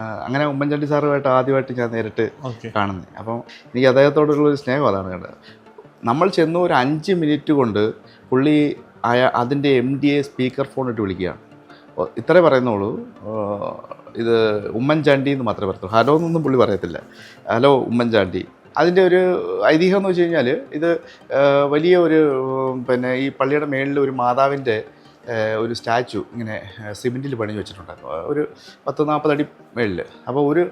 അങ്ങനെ ഉമ്മൻചാണ്ടി സാറുമായിട്ട് ആദ്യമായിട്ട് ഞാൻ നേരിട്ട് കാണുന്നത്. അപ്പം എനിക്ക് അദ്ദേഹത്തോടുള്ളൊരു സ്നേഹം അതാണ് കണ്ടത്. നമ്മൾ ചെന്ന് ഒരു 5 മിനിറ്റ് കൊണ്ട് പുള്ളി അതിൻ്റെ MD സ്പീക്കർ ഫോൺ ഇട്ട് വിളിക്കുകയാണ്. ഇത്രേ പറയുന്നുള്ളൂ, ഇത് ഉമ്മൻചാണ്ടി എന്ന് മാത്രമേ പറയത്തുള്ളൂ, ഹലോ എന്നൊന്നും പുള്ളി പറയത്തില്ല. ഹലോ ഉമ്മൻചാണ്ടി. അതിൻ്റെ ഒരു ഐതിഹ്യം എന്ന് വെച്ച് കഴിഞ്ഞാൽ ഇത് വലിയ ഒരു ഈ പള്ളിയുടെ മേളിൽ ഒരു മാതാവിൻ്റെ ഒരു സ്റ്റാച്ചു ഇങ്ങനെ സിമെൻറ്റിൽ പണിഞ്ഞ് വെച്ചിട്ടുണ്ട്, ഒരു 10-40 അടി മേളിൽ. അപ്പോൾ ഒരു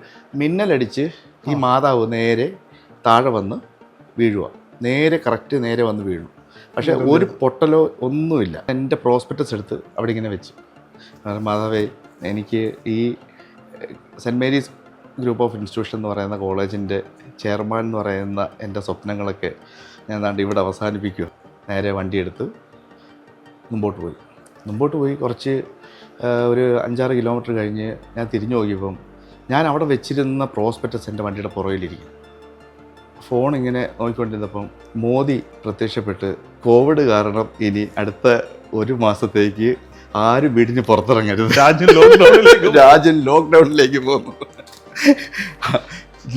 മിന്നലടിച്ച് ഈ മാതാവ് നേരെ താഴെ വന്ന് വീഴുക, നേരെ കറക്റ്റ് നേരെ വന്ന് വീഴും. പക്ഷേ ഒരു പൊട്ടലോ ഒന്നുമില്ല. എൻ്റെ പ്രോസ്പെക്ടസ് എടുത്ത് അവിടെ ഇങ്ങനെ വെച്ചു, മാതാവേ എനിക്ക് ഈ Saint Mary's group of institution എന്ന് പറയുന്ന കോളേജിൻ്റെ ചെയർമാൻ എന്ന് പറയുന്ന എൻ്റെ സ്വപ്നങ്ങളൊക്കെ ഞാൻ ദാണ്ട് ഇവിടെ അവസാനിപ്പിക്കുക. നേരെ വണ്ടിയെടുത്ത് മുമ്പോട്ട് പോയി കുറച്ച് ഒരു 5-6 കിലോമീറ്റർ കഴിഞ്ഞ് ഞാൻ തിരിഞ്ഞു നോക്കിയപ്പം ഞാൻ അവിടെ വെച്ചിരുന്ന പ്രോസ്പെക്ടസ് എൻ്റെ വണ്ടിയുടെ പുറകിലിരിക്കും. ഫോൺ ഇങ്ങനെ നോക്കിക്കൊണ്ടിരുന്നപ്പം മോദി പ്രത്യക്ഷപ്പെട്ട് കോവിഡ് കാരണം ഇനി അടുത്ത 1 മാസത്തേക്ക് ആരും വീടിന് പുറത്തിറങ്ങരുത്, രാജ്യം ലോക്ക്ഡൗണിലേക്ക് പോകുന്നു.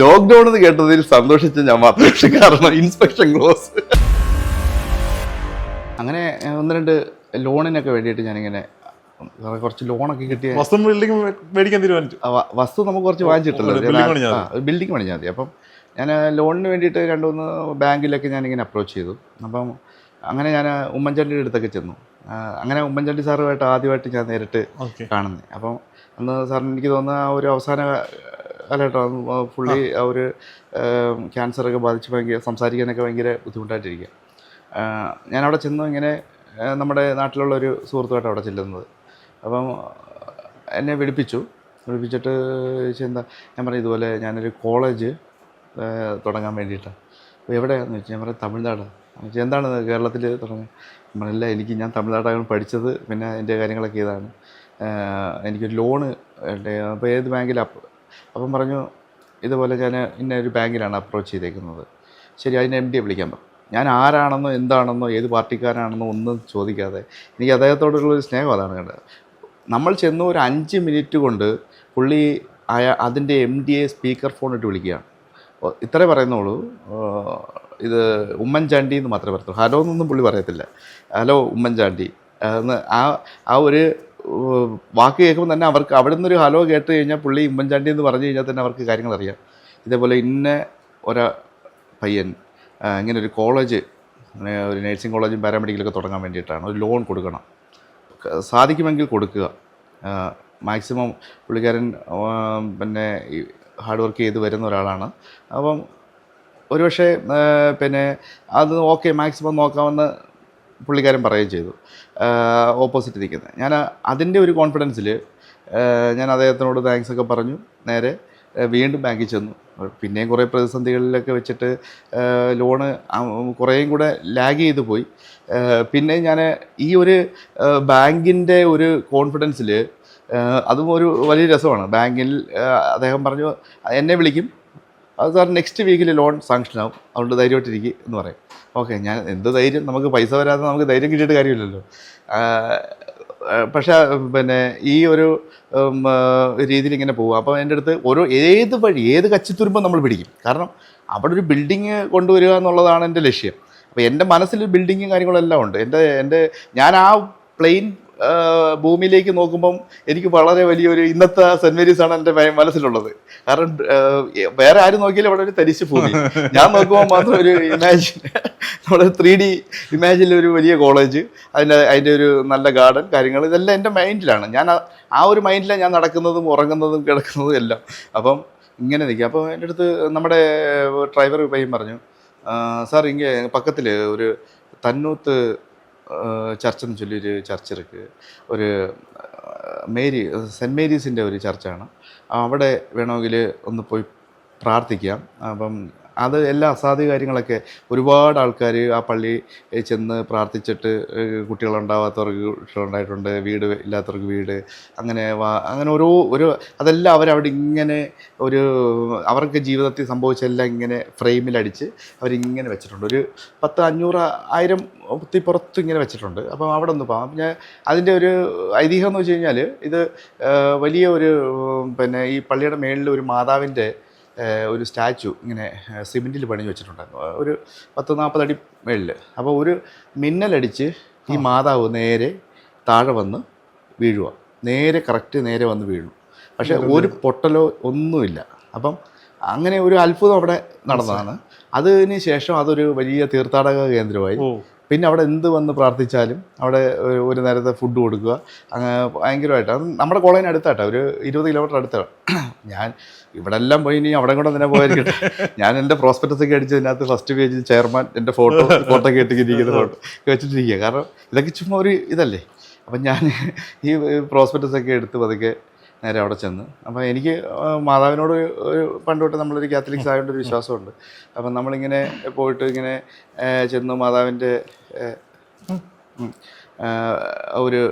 ലോക്ക്ഡൗൺ എന്ന് കേട്ടതിൽ സന്തോഷിച്ച ഞാൻ മാത്രമേ, കാരണം ഇൻസ്പെക്ഷൻ ക്ലോസ്. അങ്ങനെ 1-2 ലോണിനൊക്കെ വേണ്ടിയിട്ട് ഞാനിങ്ങനെ കുറച്ച് ലോണൊക്കെ കിട്ടിയ വസ്തു മേടിക്കാൻ തീരുമാനിച്ചു. വസ്തു നമുക്ക് കുറച്ച് വാങ്ങിച്ചിട്ടല്ലോ, ബിൽഡിംഗ് പണിഞ്ഞാൽ മതി. അപ്പം ഞാൻ ലോണിന് വേണ്ടിയിട്ട് 2-3 ബാങ്കിലൊക്കെ ഞാനിങ്ങനെ അപ്രോച്ച് ചെയ്തു. അപ്പം അങ്ങനെ ഞാൻ ഉമ്മൻചാണ്ടിയുടെ അടുത്തൊക്കെ ചെന്നു. അങ്ങനെ ഉമ്മൻചാണ്ടി സാറുമായിട്ട് ആദ്യമായിട്ട് ഞാൻ നേരിട്ട് കാണുന്നത്. അപ്പം അന്ന് സാറിന് എനിക്ക് തോന്നുന്ന ആ ഒരു അവസാന കാലഘട്ടം പുള്ളി ആ ഒരു ക്യാൻസറൊക്കെ ബാധിച്ച് സംസാരിക്കാനൊക്കെ ഭയങ്കര ബുദ്ധിമുട്ടായിട്ടിരിക്കുക. ഞാനവിടെ ചെന്നു, ഇങ്ങനെ നമ്മുടെ നാട്ടിലുള്ളൊരു സുഹൃത്തുമായിട്ട് അവിടെ ചെല്ലുന്നത്. അപ്പം എന്നെ വിളിപ്പിച്ചിട്ട് എന്താ ഞാൻ പറഞ്ഞു, ഇതുപോലെ ഞാനൊരു കോളേജ് തുടങ്ങാൻ വേണ്ടിയിട്ടാണ്. അപ്പോൾ എവിടെയാണെന്ന് ചോദിച്ചു. ഞാൻ പറഞ്ഞു തമിഴ്നാടാണ്. എന്താണ് കേരളത്തിൽ തുടങ്ങി? നമ്മളല്ല, ഞാൻ തമിഴ്നാടാണ് പഠിച്ചത്, പിന്നെ എൻ്റെ കാര്യങ്ങളൊക്കെ ഇതാണ്, എനിക്കൊരു ലോണ് ഉണ്ട്. അപ്പോൾ ഏത് ബാങ്കിലാണ്? അപ്പം പറഞ്ഞു ഇതുപോലെ ഞാൻ ഒരു ബാങ്കിലാണ് അപ്രോച്ച് ചെയ്തേക്കുന്നത്. ശരി, അതിന് MD വിളിക്കാൻ പറഞ്ഞു. ഞാൻ ആരാണെന്നോ എന്താണെന്നോ ഏത് പാർട്ടിക്കാരാണെന്നോ ഒന്നും ചോദിക്കാതെ, എനിക്ക് അദ്ദേഹത്തോടുള്ളൊരു സ്നേഹം അതാണ് കണ്ടത്. നമ്മൾ ചെന്ന് ഒരു 5 മിനിറ്റ് കൊണ്ട് പുള്ളി അതിൻ്റെ MD സ്പീക്കർ ഫോൺ ഇട്ട് വിളിക്കുകയാണ്. ഇത്രേ പറയുന്നുള്ളൂ, ഇത് ഉമ്മൻചാണ്ടി എന്ന് മാത്രമേ പറയത്തുള്ളൂ, ഹലോ എന്നൊന്നും പുള്ളി പറയത്തില്ല. ഹലോ ഉമ്മൻചാണ്ടി എന്ന് ആ ഒരു വാക്ക് കേൾക്കുമ്പോൾ തന്നെ അവർക്ക് അവിടെ നിന്നൊരു ഹലോ കേട്ട് കഴിഞ്ഞാൽ പുള്ളി ഉമ്മൻചാണ്ടി എന്ന് പറഞ്ഞു കഴിഞ്ഞാൽ തന്നെ അവർക്ക് കാര്യങ്ങൾ അറിയാം. ഇതേപോലെ ഒരു പയ്യൻ ഇങ്ങനെ ഒരു കോളേജ്, ഒരു നഴ്സിംഗ് കോളേജും പാരാമെഡിക്കലൊക്കെ തുടങ്ങാൻ വേണ്ടിയിട്ടാണ്, ഒരു ലോൺ കൊടുക്കണം, സാധിക്കുമെങ്കിൽ കൊടുക്കുക. മാക്സിമം പുള്ളിക്കാരൻ ഹാർഡ് വർക്ക് ചെയ്ത് വരുന്ന ഒരാളാണ്. അപ്പം ഒരുപക്ഷെ അത് ഓക്കെ, മാക്സിമം നോക്കാമെന്ന് പുള്ളിക്കാരൻ പറയുകയും ചെയ്തു. ഓപ്പോസിറ്റ് നിൽക്കുന്നത് ഞാൻ അതിൻ്റെ ഒരു കോൺഫിഡൻസിൽ ഞാൻ അദ്ദേഹത്തിനോട് താങ്ക്സൊക്കെ പറഞ്ഞു. നേരെ വീണ്ടും ബാങ്കിൽ ചെന്നു. പിന്നെയും കുറേ പ്രതിസന്ധികളിലൊക്കെ വെച്ചിട്ട് ലോണ് കുറേയും കൂടെ ലാഗ് ചെയ്തു പോയി. പിന്നെ ഞാൻ ഈ ഒരു ബാങ്കിൻ്റെ ഒരു കോൺഫിഡൻസിൽ, അതും ഒരു വലിയ രസമാണ്. ബാങ്കിൽ അദ്ദേഹം പറഞ്ഞു എന്നെ വിളിക്കും, അത് സാർ നെക്സ്റ്റ് വീക്കിൽ ലോൺ സാങ്ഷനാവും, അതുകൊണ്ട് ധൈര്യമായിട്ടിരിക്കും എന്ന് പറയും. ഓക്കെ, ഞാൻ എന്ത് ധൈര്യം, നമുക്ക് പൈസ വരാതെ നമുക്ക് ധൈര്യം കിട്ടിയിട്ട് കാര്യമില്ലല്ലോ. പക്ഷേ ഈ ഒരു രീതിയിൽ ഇങ്ങനെ പോകും. അപ്പോൾ എൻ്റെ അടുത്ത് ഏത് കച്ചിത്തുരുമ്പം നമ്മൾ പിടിക്കും, കാരണം അവിടെ ഒരു ബിൽഡിങ് കൊണ്ടുവരിക എന്നുള്ളതാണ് എൻ്റെ ലക്ഷ്യം. അപ്പോൾ എൻ്റെ മനസ്സിൽ ബിൽഡിങ്ങും കാര്യങ്ങളെല്ലാം ഉണ്ട്. ഞാൻ ആ പ്ലെയിൻ ഭൂമിയിലേക്ക് നോക്കുമ്പം എനിക്ക് വളരെ വലിയൊരു ഇന്നത്തെ സെൻറ്റ് മേരീസാണ് എൻ്റെ മനസ്സിലുള്ളത്. കാരണം വേറെ ആരും നോക്കിയാലും അവിടെ ഒരു തരിശ് ഭൂമി, ഞാൻ നോക്കുമ്പോൾ മാത്രം ഒരു നമ്മുടെ 3D ഇമാജിനിൽ ഒരു വലിയ കോളേജ്, അതിൻ്റെ ഒരു നല്ല ഗാർഡൻ, കാര്യങ്ങൾ, ഇതെല്ലാം എൻ്റെ മൈൻഡിലാണ്. ഞാൻ ആ ഒരു മൈൻഡിലാണ് ഞാൻ നടക്കുന്നതും ഉറങ്ങുന്നതും കിടക്കുന്നതും എല്ലാം. അപ്പം ഇങ്ങനെ നിൽക്കുക. അപ്പോൾ എൻ്റെ അടുത്ത് നമ്മുടെ ഡ്രൈവർ പയ്യൻ പറഞ്ഞു, സാർ ഇങ്ങനെ പക്കത്തിൽ ഒരു തന്നൂത്ത് ചർച്ചെന്ന് ചൊല്ലിയൊരു ചർച്ച് ഇருக்கு, ഒരു സെൻറ്റ് മേരീസിൻ്റെ ഒരു ചർച്ചാണ്, അവിടെ വേണമെങ്കിൽ ഒന്ന് പോയി പ്രാർത്ഥിക്കാം. അപ്പം അത് എല്ലാ അസാധ്യ കാര്യങ്ങളൊക്കെ ഒരുപാട് ആൾക്കാർ ആ പള്ളി ചെന്ന് പ്രാർത്ഥിച്ചിട്ട് കുട്ടികളുണ്ടാവാത്തവർക്ക് കുട്ടികളുണ്ടായിട്ടുണ്ട്, വീട് ഇല്ലാത്തവർക്ക് വീട്, അങ്ങനെ അങ്ങനെ ഒരു അതെല്ലാം അവരവിടെ ഇങ്ങനെ അവർക്ക് ജീവിതത്തിൽ സംഭവിച്ചെല്ലാം ഇങ്ങനെ ഫ്രെയിമിലടിച്ച് അവരിങ്ങനെ വെച്ചിട്ടുണ്ട്. ഒരു 10-500-1000 പുറത്ത് ഇങ്ങനെ വെച്ചിട്ടുണ്ട്. അപ്പം അവിടെ ഒന്ന് പോകാം. പിന്നെ അതിൻ്റെ ഒരു ഐതിഹ്യം എന്ന് വെച്ച് കഴിഞ്ഞാൽ ഇത് വലിയ ഒരു പിന്നെ ഈ പള്ളിയുടെ മേളിൽ ഒരു മാതാവിൻ്റെ ഒരു സ്റ്റാച്ചു ഇങ്ങനെ സിമെൻറ്റിൽ പണിഞ്ഞ് വെച്ചിട്ടുണ്ടായിരുന്നു, ഒരു 10-40 അടി മേളിൽ. അപ്പോൾ ഒരു മിന്നലടിച്ച് ഈ മാതാവ് നേരെ താഴെ വന്ന് വീഴുക, നേരെ കറക്റ്റ് നേരെ വന്ന് വീഴും. പക്ഷേ ഒരു പൊട്ടലോ ഒന്നുമില്ല. അപ്പം അങ്ങനെ ഒരു അത്ഭുതം അവിടെ നടന്നതാണ്. അതിന് ശേഷം അതൊരു വലിയ തീർത്ഥാടക കേന്ദ്രമായി. പിന്നെ അവിടെ എന്ത് വന്ന് പ്രാർത്ഥിച്ചാലും അവിടെ ഒരു നേരത്തെ ഫുഡ് കൊടുക്കുക, അങ്ങനെ ഭയങ്കരമായിട്ട്. അത് നമ്മുടെ കോളേജിന് അടുത്താട്ടോ, ഒരു 20 കിലോമീറ്റർ അടുത്താണ്. ഞാൻ ഇവിടെ എല്ലാം പോയി, ഇനി അവിടെ കൂടെ തന്നെ പോയിരിക്കട്ടെ. ഞാൻ എൻ്റെ പ്രോസ്പെക്ടസ് ഒക്കെ അടിച്ചതിനകത്ത് ഫസ്റ്റ് പേജിൽ ചെയർമാൻ എൻ്റെ ഫോട്ടോ കേട്ടിരിക്കുന്ന ഫോട്ടോ വെച്ചിട്ടിരിക്കുക. കാരണം ഇതൊക്കെ ചുമ്മാ ഒരു ഇതല്ലേ. അപ്പം ഞാൻ ഈ പ്രോസ്പെക്ടസ് ഒക്കെ എടുത്ത് പതുക്കെ നേരെ അവിടെ ചെന്ന്. അപ്പോൾ എനിക്ക് മാതാവിനോട് ഒരു പണ്ട് തൊട്ട് നമ്മളൊരു കാത്തലിക്സ് ആയതുകൊണ്ട് ഒരു വിശ്വാസമുണ്ട്. അപ്പം നമ്മളിങ്ങനെ പോയിട്ട് ഇങ്ങനെ ചെന്ന് മാതാവിൻ്റെ ഒരു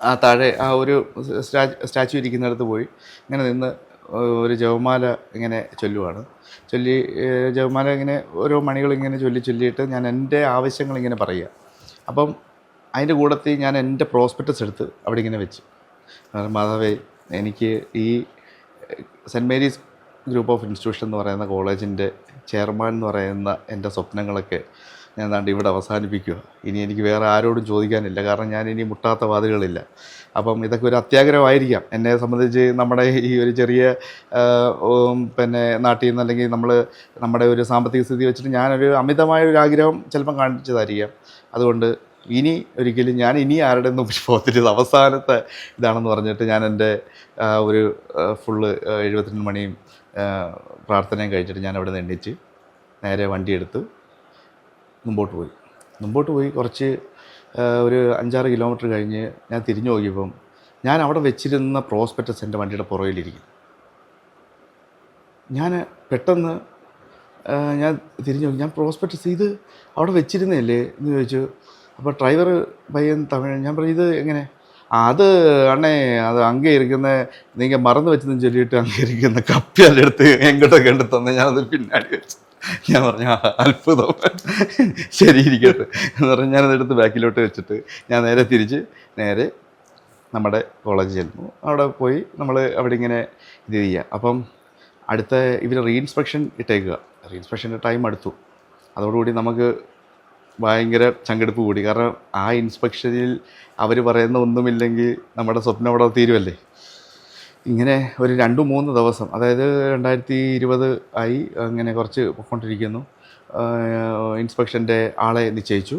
ആ താഴെ ആ ഒരു സ്റ്റാച്ചു ഇരിക്കുന്നിടത്ത് പോയി ഇങ്ങനെ നിന്ന് ഒരു ജപമാല ഇങ്ങനെ ചൊല്ലുവാണ്. ജപമാല ഇങ്ങനെ ഓരോ മണികളിങ്ങനെ ചൊല്ലിയിട്ട് ഞാൻ എൻ്റെ ആവശ്യങ്ങളിങ്ങനെ പറയുക. അപ്പം അതിൻ്റെ കൂടത്തിൽ ഞാൻ എൻ്റെ പ്രോസ്പെക്ടസ് എടുത്ത് അവിടെ ഇങ്ങനെ വെച്ചു. മാതാവേ, എനിക്ക് ഈ Saint Mary's group of institution എന്ന് പറയുന്ന കോളേജിൻ്റെ ചെയർമാൻ എന്ന് പറയുന്ന എൻ്റെ സ്വപ്നങ്ങളൊക്കെ ഞാൻ ദാണ്ട് ഇവിടെ അവസാനിപ്പിക്കുക. ഇനി എനിക്ക് വേറെ ആരോടും ചോദിക്കാനില്ല, കാരണം ഞാൻ ഇനി മുട്ടാത്ത വാതിലുകളില്ല. അപ്പം ഇതൊക്കെ ഒരു അത്യാഗ്രഹമായിരിക്കാം എന്നെ സംബന്ധിച്ച്. നമ്മുടെ ഈ ഒരു ചെറിയ പിന്നെ നാട്ടിൽ നിന്ന്, അല്ലെങ്കിൽ നമ്മുടെ ഒരു സാമ്പത്തിക സ്ഥിതി വെച്ചിട്ട് ഞാനൊരു അമിതമായ ഒരു ആഗ്രഹം ചിലപ്പം കാണിച്ചതായിരിക്കാം. അതുകൊണ്ട് ഇനി ഒരിക്കലും ഞാൻ ഇനി ആരുടെ ഒന്നും പോകത്തില്ല, അവസാനത്തെ ഇതാണെന്ന് പറഞ്ഞിട്ട് ഞാൻ എൻ്റെ ഒരു ഫുള്ള് 72 മണിയും പ്രാർത്ഥനയും കഴിച്ചിട്ട് ഞാൻ അവിടെ നിന്ന് എണ്ണിച്ച് നേരെ വണ്ടിയെടുത്ത് മുമ്പോട്ട് പോയി കുറച്ച് ഒരു 5-6 കിലോമീറ്റർ കഴിഞ്ഞ് ഞാൻ തിരിഞ്ഞു നോക്കിയപ്പം ഞാൻ അവിടെ വെച്ചിരുന്ന പ്രോസ്പെക്ടസ് എൻ്റെ വണ്ടിയുടെ പുറകിലിരിക്കും. ഞാൻ പെട്ടെന്ന് ഞാൻ തിരിഞ്ഞു നോക്കി, ഞാൻ പ്രോസ്പെക്ടസ് ഇത് അവിടെ വെച്ചിരുന്നല്ലേ എന്ന് ചോദിച്ചു. അപ്പോൾ ഡ്രൈവർ പയ്യൻ തമിഴ്. ഞാൻ പറഞ്ഞു, ഇത് എങ്ങനെ? അത് അണ്ണേ, അത് അങ്ങേ ഇരിക്കുന്ന നിങ്ങൾ മറന്നു വെച്ചെന്ന് ചൊല്ലിയിട്ട് അങ്ങേ ഇരിക്കുന്ന കപ്പിയുടെ അടുത്ത് എങ്ങോട്ടൊക്കെ കണ്ടു തന്നെ ഞാനത് പിന്നാടി വെച്ചു. ഞാൻ പറഞ്ഞു, അത്ഭുതം, ശരി ഇരിക്കട്ടെ എന്ന് പറഞ്ഞ് ഞാനതെടുത്ത് ബാക്കിലോട്ട് വെച്ചിട്ട് ഞാൻ നേരെ തിരിച്ച് നമ്മുടെ കോളേജിൽ ചെല്ലുന്നു. അവിടെ പോയി നമ്മൾ അവിടെ ഇങ്ങനെ ഇത് ചെയ്യുക. അപ്പം അടുത്ത ഇവർ റീഇൻസ്പെക്ഷൻ ഇട്ടേക്കുക. റീഇൻസ്പെക്ഷൻ്റെ ടൈം അടുത്തു. അതോടുകൂടി നമുക്ക് ഭയങ്കര ചങ്കെടുപ്പ് കൂടി. കാരണം ആ ഇൻസ്പെക്ഷനിൽ അവർ പറയുന്ന ഒന്നുമില്ലെങ്കിൽ നമ്മുടെ സ്വപ്നം അവിടെ തീരുമല്ലേ. ഇങ്ങനെ ഒരു 2-3 ദിവസം, അതായത് 2020 ആയി, അങ്ങനെ കുറച്ച് പൊയ്ക്കൊണ്ടിരിക്കുന്നു. ഇൻസ്പെക്ഷൻ്റെ ആളെ നിശ്ചയിച്ചു.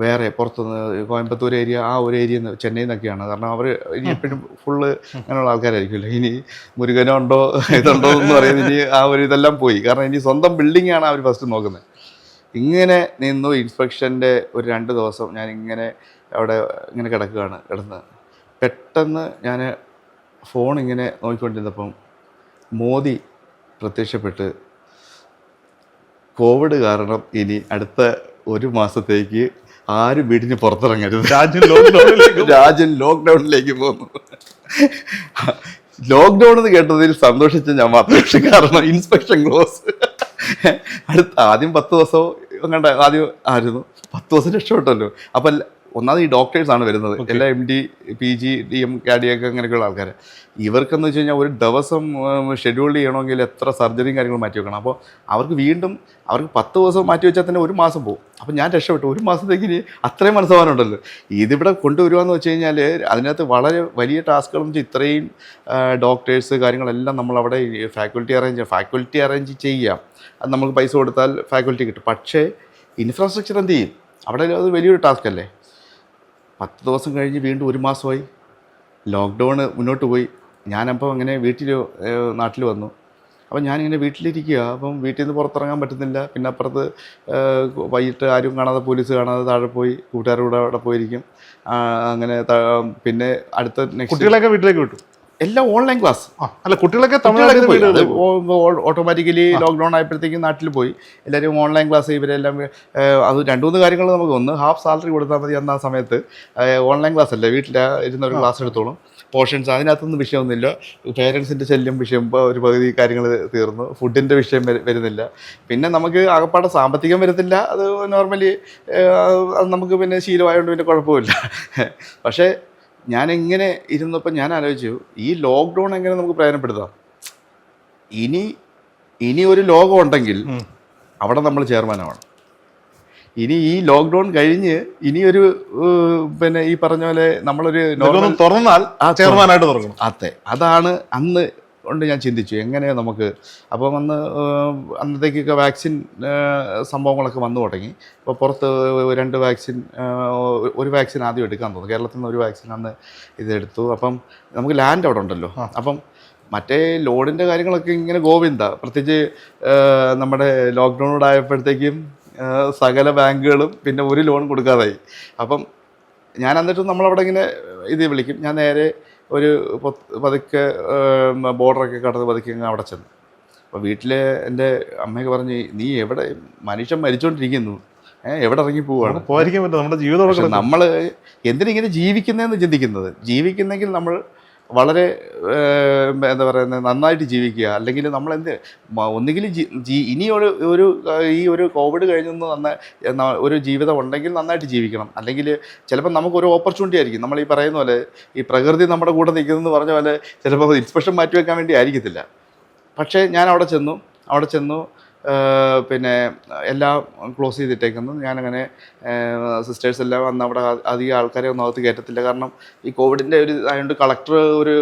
വേറെ പുറത്തുനിന്ന് കോയമ്പത്തൂർ ഏരിയ, ആ ഒരു ഏരിയ ചെന്നൈയിൽ നിന്നൊക്കെയാണ്. കാരണം അവർ ഇനി എപ്പോഴും ഫുള്ള് അങ്ങനെയുള്ള ആൾക്കാരായിരിക്കുമല്ലോ. ഇനി മുരുകനുണ്ടോ ഇതുണ്ടോ എന്ന് പറയുന്നത് ഇനി ആ ഒരു ഇതെല്ലാം പോയി. കാരണം ഇനി സ്വന്തം ബിൽഡിങ്ങാണ് അവർ ഫസ്റ്റ് നോക്കുന്നത്. ഇങ്ങനെ നിന്നു. ഇൻസ്പെക്ഷൻ്റെ ഒരു 2 ദിവസം ഞാൻ ഇങ്ങനെ അവിടെ ഇങ്ങനെ കിടന്ന് പെട്ടെന്ന് ഞാൻ ഫോൺ ഇങ്ങനെ നോക്കിക്കൊണ്ടിരുന്നപ്പം മോദി പ്രത്യക്ഷപ്പെട്ട്, കോവിഡ് കാരണം ഇനി അടുത്ത 1 മാസത്തേക്ക് ആരും വീടിന് പുറത്തിറങ്ങരുത്, രാജ്യം ലോക്ക്ഡൗണിലേക്ക് പോകുന്നു. ലോക്ക്ഡൗൺ എന്ന് കേട്ടതിൽ സന്തോഷിച്ച ഞാൻ മാത്രമേ, കാരണം ഇൻസ്പെക്ഷൻ ക്ലോസ്. ആദ്യം 10 ദിവസവും അങ്ങോട്ട് ആദ്യം ആയിരുന്നു. 10 ദിവസം രക്ഷപ്പെട്ടല്ലോ. അപ്പം ഒന്നാമത് ഈ ഡോക്ടേഴ്സാണ് വരുന്നത്, എല്ലാ MD, PG, DM, കാർഡിയൊക്കെ അങ്ങനെയൊക്കെയുള്ള ആൾക്കാർ. ഇവർക്കെന്ന് വെച്ച് കഴിഞ്ഞാൽ ഒരു ദിവസം ഷെഡ്യൂൾ ചെയ്യണമെങ്കിൽ എത്ര സർജറിയും കാര്യങ്ങളും മാറ്റി വെക്കണം. അപ്പോൾ അവർക്ക് 10 ദിവസം മാറ്റി വെച്ചാൽ തന്നെ 1 മാസം പോകും. അപ്പം ഞാൻ രക്ഷപ്പെട്ടു. 1 മാസത്തേക്ക് ഇനി അത്രയും മനസ്സമാനം ഉണ്ടല്ലോ. ഇതിവിടെ കൊണ്ടുവരുവാന്ന് വെച്ച് കഴിഞ്ഞാൽ അതിനകത്ത് വളരെ വലിയ ടാസ്കുകളും ഇത്രയും ഡോക്ടേഴ്സ് കാര്യങ്ങളെല്ലാം നമ്മളവിടെ ഫാക്കൽറ്റി അറേഞ്ച് ചെയ്യാം. അത് നമുക്ക് പൈസ കൊടുത്താൽ ഫാക്കൽറ്റി കിട്ടും. പക്ഷേ ഇൻഫ്രാസ്ട്രക്ചർ എന്ത് ചെയ്യും? അവിടെ അത് വലിയൊരു ടാസ്ക് അല്ലേ. 10 ദിവസം കഴിഞ്ഞ് വീണ്ടും 1 മാസമായി. ലോക്ക്ഡൗൺ മുന്നോട്ട് പോയി. ഞാനപ്പോൾ അങ്ങനെ നാട്ടിൽ വന്നു. അപ്പം ഞാനിങ്ങനെ വീട്ടിലിരിക്കുക. അപ്പം വീട്ടിൽ നിന്ന് പുറത്തിറങ്ങാൻ പറ്റുന്നില്ല. പിന്നെ അപ്പുറത്ത് വൈകിട്ട് ആരും കാണാതെ, പോലീസ് കാണാതെ താഴെ പോയി കൂട്ടുകാരുടെ കൂടെ അവിടെ പോയിരിക്കും. അങ്ങനെ പിന്നെ അടുത്ത കുട്ടികളൊക്കെ വീട്ടിലേക്ക് വിട്ടു. എല്ലാം ഓൺലൈൻ ക്ലാസ്. അല്ല കുട്ടികളൊക്കെ കുട്ടികളൊക്കെ പോയി. അത് ഓട്ടോമാറ്റിക്കലി ലോക്ക്ഡൗൺ ആയപ്പോഴത്തേക്കും നാട്ടിൽ പോയി എല്ലാവരും ഓൺലൈൻ ക്ലാസ്. ഇവരെല്ലാം അത് 2-3 കാര്യങ്ങൾ നമുക്ക് ഒന്ന് ഹാഫ് സാലറി കൊടുത്താൽ മതി എന്ന സമയത്ത് ഓൺലൈൻ ക്ലാസ് അല്ലേ, വീട്ടിൽ ഇരുന്ന ഒരു ക്ലാസ് എടുത്തോളും. പോർഷൻസ് അതിനകത്തൊന്നും വിഷയമൊന്നുമില്ല. പേരൻസിൻ്റെ ശല്യം വിഷയം ഒരു പകുതി കാര്യങ്ങൾ തീർന്നു. ഫുഡിൻ്റെ വിഷയം വരുന്നില്ല. പിന്നെ നമുക്ക് ആകപ്പാടെ സാമ്പത്തികം വരത്തില്ല. അത് നോർമലി അത് നമുക്ക് പിന്നെ ശീലമായതുകൊണ്ട് പിന്നെ കുഴപ്പമില്ല. പക്ഷേ ഞാനിങ്ങനെ ഇരുന്നപ്പോൾ ഞാൻ ആലോചിച്ചു, ഈ ലോക്ക്ഡൗൺ എങ്ങനെ നമുക്ക് പ്രയോജനപ്പെടുത്താം. ഇനി ഒരു ലോകം ഉണ്ടെങ്കിൽ അവിടെ നമ്മൾ ചെയർമാനാവണം. ഇനി ഈ ലോക്ക്ഡൗൺ കഴിഞ്ഞ് ഇനിയൊരു പിന്നെ ഈ പറഞ്ഞ പോലെ നമ്മളൊരു തുറന്നാൽ ചെയർമാനായിട്ട് തുറക്കണം. അതെ, അതാണ് അന്ന് കൊണ്ട് ഞാൻ ചിന്തിച്ചു എങ്ങനെ നമുക്ക്. അപ്പം അന്നത്തേക്കൊക്കെ വാക്സിൻ സംഭവങ്ങളൊക്കെ വന്നു തുടങ്ങി. അപ്പോൾ പുറത്ത് 2 വാക്സിൻ, ഒരു വാക്സിൻ ആദ്യം എടുക്കാൻ തോന്നുന്നു. കേരളത്തിൽ നിന്ന് ഒരു വാക്സിൻ അന്ന് ഇതെടുത്തു. അപ്പം നമുക്ക് ലാൻഡ് അവിടെ ഉണ്ടല്ലോ. അപ്പം മറ്റേ ലോണിൻ്റെ കാര്യങ്ങളൊക്കെ ഇങ്ങനെ ഗോവിന്ദ. പ്രത്യേകിച്ച് നമ്മുടെ ലോക്ക്ഡൗൺ ആയപ്പോഴത്തേക്കും സകല ബാങ്കുകളും പിന്നെ ഒരു ലോൺ കൊടുക്കാതായി. അപ്പം ഞാൻ എന്നിട്ട് നമ്മളവിടെ ഇങ്ങനെ ഇത് വിളിക്കും. ഞാൻ നേരെ ഒരു പതുക്കെ ബോർഡറൊക്കെ കടന്ന് പതുക്കെ അവിടെ ചെന്നു. അപ്പോൾ വീട്ടിൽ എൻ്റെ അമ്മയൊക്കെ പറഞ്ഞ്, നീ എവിടെ, മനുഷ്യൻ മരിച്ചുകൊണ്ടിരിക്കുന്നു, എവിടെ ഇറങ്ങി പോവുകയാണ്, പോയിരിക്കാൻ പറ്റും നമ്മുടെ ജീവിതം. പക്ഷെ നമ്മൾ എന്തിനിങ്ങനെ ജീവിക്കുന്നതെന്ന് ചിന്തിക്കുന്നത്. ജീവിക്കുന്നെങ്കിൽ നമ്മൾ വളരെ എന്താ പറയുന്നത് നന്നായിട്ട് ജീവിക്കുക. അല്ലെങ്കിൽ നമ്മൾ ഒന്നുകിൽ ഇനി ഈ ഒരു കോവിഡ് കഴിഞ്ഞൊന്ന് ഒരു ജീവിതം ഉണ്ടെങ്കിൽ നന്നായിട്ട് ജീവിക്കണം. അല്ലെങ്കിൽ ചിലപ്പോൾ നമുക്കൊരു ഓപ്പർച്യൂണിറ്റി ആയിരിക്കും. നമ്മൾ ഈ പറയുന്ന പോലെ ഈ പ്രകൃതി നമ്മുടെ കൂടെ നിൽക്കുന്നതെന്ന് പറഞ്ഞ പോലെ ചിലപ്പോൾ ഇൻസ്പെക്ഷൻ മാറ്റി വെക്കാൻ വേണ്ടി ആയിരിക്കത്തില്ല. പക്ഷേ ഞാൻ അവിടെ ചെന്നു പിന്നെ എല്ലാം ക്ലോസ് ചെയ്തിട്ടേക്കുന്നു. ഞാനങ്ങനെ സിസ്റ്റേഴ്സ് എല്ലാം വന്ന് അവിടെ അധികം ആൾക്കാരെ ഒന്നും അകത്ത് കയറ്റത്തില്ല. കാരണം ഈ കോവിഡിൻ്റെ ഒരു ആയതുകൊണ്ട് കളക്ടർ ഒരു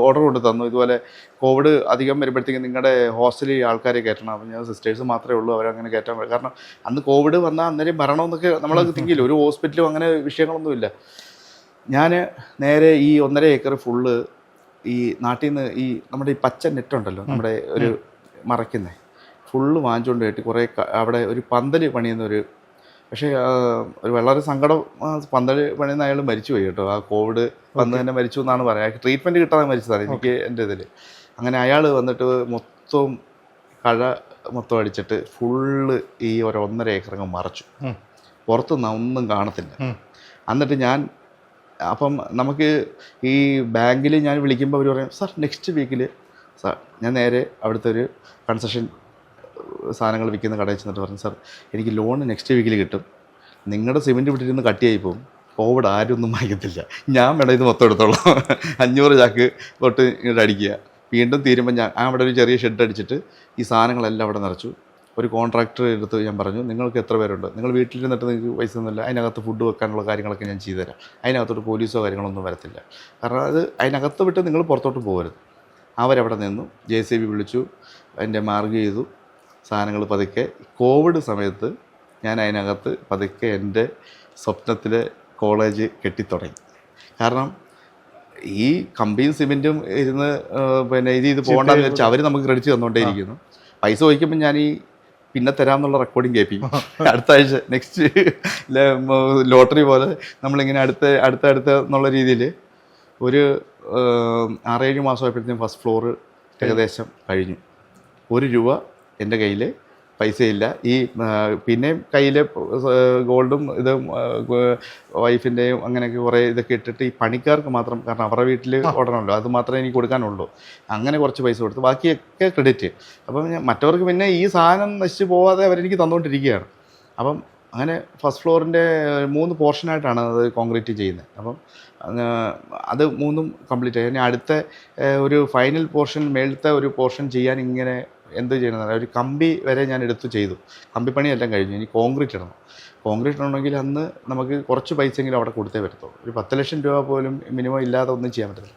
ഓർഡർ കൊണ്ട് തന്നു, ഇതുപോലെ കോവിഡ് അധികം വരുമ്പോഴത്തേക്കും നിങ്ങളുടെ ഹോസ്റ്റലിൽ ആൾക്കാരെ കയറ്റണം. അപ്പം ഞാൻ സിസ്റ്റേഴ്സ് മാത്രമേ ഉള്ളൂ അവരങ്ങനെ കയറ്റാൻ പറ്റും. കാരണം അന്ന് കോവിഡ് വന്നാൽ അന്നേരം വരണമെന്നൊക്കെ നമ്മളത് തിങ്കില്ല. ഒരു ഹോസ്പിറ്റലും അങ്ങനെ വിഷയങ്ങളൊന്നുമില്ല. ഞാൻ നേരെ ഈ 1.5 ഏക്കർ ഫുള്ള് ഈ നാട്ടിൽ നിന്ന് ഈ നമ്മുടെ ഈ പച്ച നെറ്റുണ്ടല്ലോ, നമ്മുടെ ഒരു മറയ്ക്കുന്നത് ഫുള്ള് വാങ്ങിച്ചുകൊണ്ട് കെട്ടി കുറേ അവിടെ ഒരു പന്തൽ പണിയുന്നൊരു. പക്ഷേ ഒരു വളരെ സങ്കടം, പന്തൽ പണിയുന്ന അയാൾ മരിച്ചുപോയി കേട്ടോ. ആ കോവിഡ് വന്ന് തന്നെ മരിച്ചു എന്നാണ് പറയുക. ട്രീറ്റ്മെൻറ്റ് കിട്ടാതെ മരിച്ചതാണ് എനിക്ക് എൻ്റെ ഇതിൽ. അങ്ങനെ അയാൾ വന്നിട്ട് കഴ മൊത്തം അടിച്ചിട്ട് ഫുള്ള് ഈ 1.5 ഏക്കറങ്ങ് മറച്ചു. പുറത്തുനിന്ന് ഒന്നും കാണത്തില്ല. എന്നിട്ട് അപ്പം നമുക്ക് ഈ ബാങ്കിൽ ഞാൻ വിളിക്കുമ്പോൾ അവർ പറയും, സാർ നെക്സ്റ്റ് വീക്കിൽ സാർ. ഞാൻ നേരെ അവിടുത്തെ ഒരു കൺസെഷൻ സാധനങ്ങൾ വിൽക്കുന്ന കടയിൽ ചെന്നിട്ട് പറഞ്ഞു, സാർ എനിക്ക് ലോൺ നെക്സ്റ്റ് വീക്കിൽ കിട്ടും. നിങ്ങളുടെ സിമെൻറ്റ് വിട്ടിരുന്ന് കട്ടിയായി പോകും. കോവിഡ് ആരും ഒന്നും വാങ്ങിക്കത്തില്ല. ഞാൻ വേണം ഇത് മൊത്തം എടുത്തോളാം. 500 ചാക്ക് തൊട്ട് ഇങ്ങോട്ട് അടിക്കുക. വീണ്ടും തീരുമ്പോൾ ഞാൻ അവിടെ ഒരു ചെറിയ ഷെഡ് അടിച്ചിട്ട് ഈ സാധനങ്ങളെല്ലാം അവിടെ നിറച്ചു. ഒരു കോൺട്രാക്ടർ എടുത്ത് ഞാൻ പറഞ്ഞു, നിങ്ങൾക്ക് എത്ര പേരുണ്ട്, നിങ്ങൾ വീട്ടിലിരുന്നിട്ട് നിങ്ങൾക്ക് പൈസ ഒന്നുമില്ല, അതിനകത്ത് ഫുഡ് വെക്കാനുള്ള കാര്യങ്ങളൊക്കെ ഞാൻ ചെയ്തുതരാം. അതിനകത്തോട്ട് പോലീസോ കാര്യങ്ങളൊന്നും വരത്തില്ല. കാരണം അത് അതിനകത്ത് വിട്ട് നിങ്ങൾ പുറത്തോട്ട് പോകരുത്. അവരവിടെ നിന്നു. JCB വിളിച്ചു, അതിൻ്റെ മാർഗ് ചെയ്തു. സാധനങ്ങൾ പതുക്കെ കോവിഡ് സമയത്ത് ഞാൻ അതിനകത്ത് പതുക്കെ എൻ്റെ സ്വപ്നത്തിലെ കോളേജ് കെട്ടിത്തുടങ്ങി. കാരണം ഈ കമ്പിയും സിമെൻറ്റും ഇരുന്ന് പിന്നെ ഇത് പോകണ്ടെന്ന് വെച്ചാൽ അവർ നമുക്ക് ക്രെഡിറ്റ് തന്നുകൊണ്ടേയിരിക്കുന്നു. പൈസ ചോദിക്കുമ്പോൾ ഞാൻ പിന്നെ തരാമെന്നുള്ള റെക്കോർഡിങ് കേൾപ്പിക്കും. അടുത്ത ആഴ്ച നെക്സ്റ്റ് ലോട്ടറി പോലെ നമ്മളിങ്ങനെ അടുത്ത എന്നുള്ള രീതിയിൽ ഒരു 6-7 മാസമായപ്പോഴത്തേക്കും ഫസ്റ്റ് ഫ്ലോർ ഏകദേശം കഴിഞ്ഞു. 1 രൂപ എൻ്റെ കയ്യിൽ പൈസയില്ല. ഈ പിന്നെയും കയ്യിൽ ഗോൾഡും ഇതും വൈഫിൻ്റെയും അങ്ങനെയൊക്കെ കുറേ ഇതൊക്കെ ഇട്ടിട്ട് ഈ പണിക്കാർക്ക് മാത്രം, കാരണം അവരുടെ വീട്ടിൽ ഓടണമല്ലോ, അത് മാത്രമേ എനിക്ക് കൊടുക്കാനുള്ളൂ. അങ്ങനെ കുറച്ച് പൈസ കൊടുത്തു, ബാക്കിയൊക്കെ ക്രെഡിറ്റ്. അപ്പം മറ്റവർക്ക് പിന്നെ ഈ സാധനം നശിച്ച് പോവാതെ അവരെനിക്ക് തന്നുകൊണ്ടിരിക്കുകയാണ്. അപ്പം അങ്ങനെ ഫസ്റ്റ് ഫ്ലോറിൻ്റെ 3 പോർഷനായിട്ടാണ് അത് കോൺക്രീറ്റ് ചെയ്യുന്നത്. അപ്പം അത് 3ഉം കംപ്ലീറ്റ് ആയി. ഇനി അടുത്ത ഒരു ഫൈനൽ പോർഷൻ, മേളത്തെ ഒരു പോർഷൻ ചെയ്യാൻ ഇങ്ങനെ എന്ത് ചെയ്യണമെന്നല്ല, ഒരു കമ്പി വരെ ഞാൻ എടുത്തു ചെയ്തു. കമ്പിപ്പണിയെല്ലാം കഴിഞ്ഞു. ഇനി കോൺക്രീറ്റ് ഇടണം. കോൺക്രീറ്റ് ഇടണമെങ്കിൽ അന്ന് നമുക്ക് കുറച്ച് പൈസയെങ്കിലും അവിടെ കൊടുത്തേ പറ്റത്തുള്ളൂ. ഒരു 10 ലക്ഷം രൂപ പോലും മിനിമം ഇല്ലാതെ ഒന്നും ചെയ്യാൻ പറ്റില്ല.